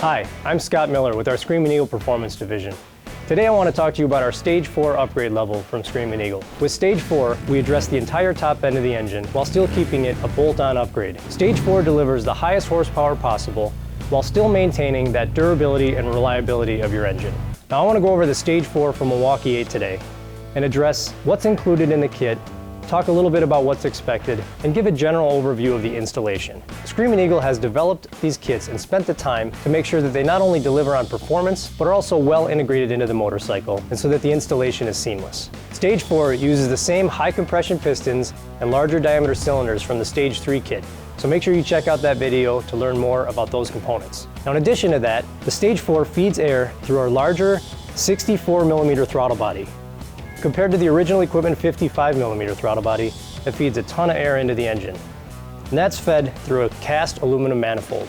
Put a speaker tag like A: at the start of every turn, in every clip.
A: Hi, I'm Scott Miller with our Screamin' Eagle Performance Division. Today I want to talk to you about our Stage 4 upgrade level from Screamin' Eagle. With Stage 4, we address the entire top end of the engine while still keeping it a bolt-on upgrade. Stage 4 delivers the highest horsepower possible while still maintaining that durability and reliability of your engine. Now I want to go over the Stage 4 from Milwaukee-Eight today and address what's included in the kit, talk a little bit about what's expected, and give a general overview of the installation. Screamin' Eagle has developed these kits and spent the time to make sure that they not only deliver on performance, but are also well integrated into the motorcycle, and so that the installation is seamless. Stage 4 uses the same high compression pistons and larger diameter cylinders from the Stage 3 kit, so make sure you check out that video to learn more about those components. Now in addition to that, the Stage 4 feeds air through our larger 64mm throttle body, compared to the original equipment 55mm throttle body that feeds a ton of air into the engine. And that's fed through a cast aluminum manifold.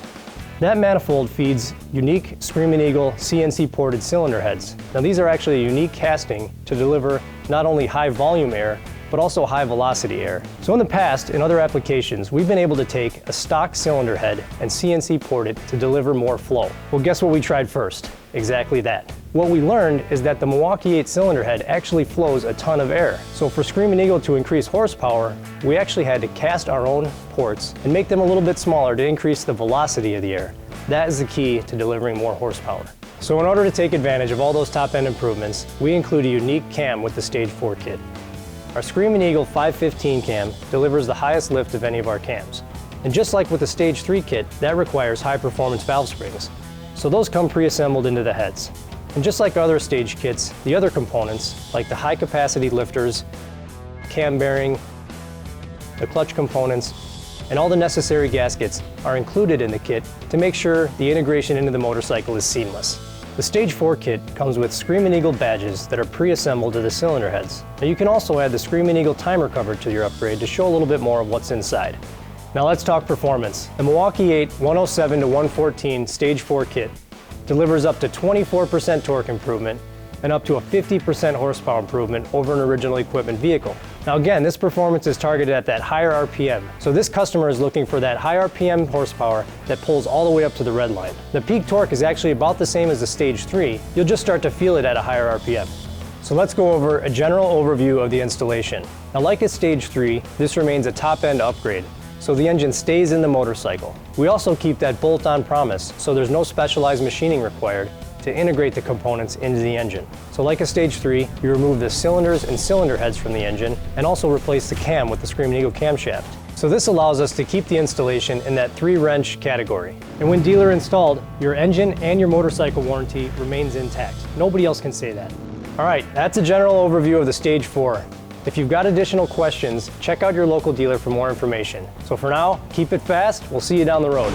A: That manifold feeds unique Screamin' Eagle CNC ported cylinder heads. Now these are actually a unique casting to deliver not only high volume air, but also high velocity air. So in the past, in other applications, we've been able to take a stock cylinder head and CNC port it to deliver more flow. Well, guess what we tried first? Exactly that. What we learned is that the Milwaukee-Eight cylinder head actually flows a ton of air. So for Screamin' Eagle to increase horsepower, we actually had to cast our own ports and make them a little bit smaller to increase the velocity of the air. That is the key to delivering more horsepower. So in order to take advantage of all those top-end improvements, we include a unique cam with the Stage 4 kit. Our Screamin' Eagle 515 cam delivers the highest lift of any of our cams. And just like with the Stage 3 kit, that requires high-performance valve springs. So those come pre-assembled into the heads. And just like other stage kits, the other components, like the high-capacity lifters, cam bearing, the clutch components, and all the necessary gaskets are included in the kit to make sure the integration into the motorcycle is seamless. The Stage 4 kit comes with Screamin' Eagle badges that are pre-assembled to the cylinder heads. Now you can also add the Screamin' Eagle timer cover to your upgrade to show a little bit more of what's inside. Now let's talk performance. The Milwaukee-Eight 107 to 114 Stage 4 kit delivers up to 24% torque improvement and up to a 50% horsepower improvement over an original equipment vehicle. Now again, this performance is targeted at that higher RPM, so this customer is looking for that high RPM horsepower that pulls all the way up to the red line. The peak torque is actually about the same as the Stage 3, you'll just start to feel it at a higher RPM. So let's go over a general overview of the installation. Now like a Stage 3, this remains a top-end upgrade, so the engine stays in the motorcycle. We also keep that bolt-on promise, so there's no specialized machining required to integrate the components into the engine. So like a Stage 3, you remove the cylinders and cylinder heads from the engine and also replace the cam with the Screamin' Eagle camshaft. So this allows us to keep the installation in that 3-wrench category. And when dealer installed, your engine and your motorcycle warranty remains intact. Nobody else can say that. All right, that's a general overview of the Stage 4. If you've got additional questions, check out your local dealer for more information. So for now, keep it fast. We'll see you down the road.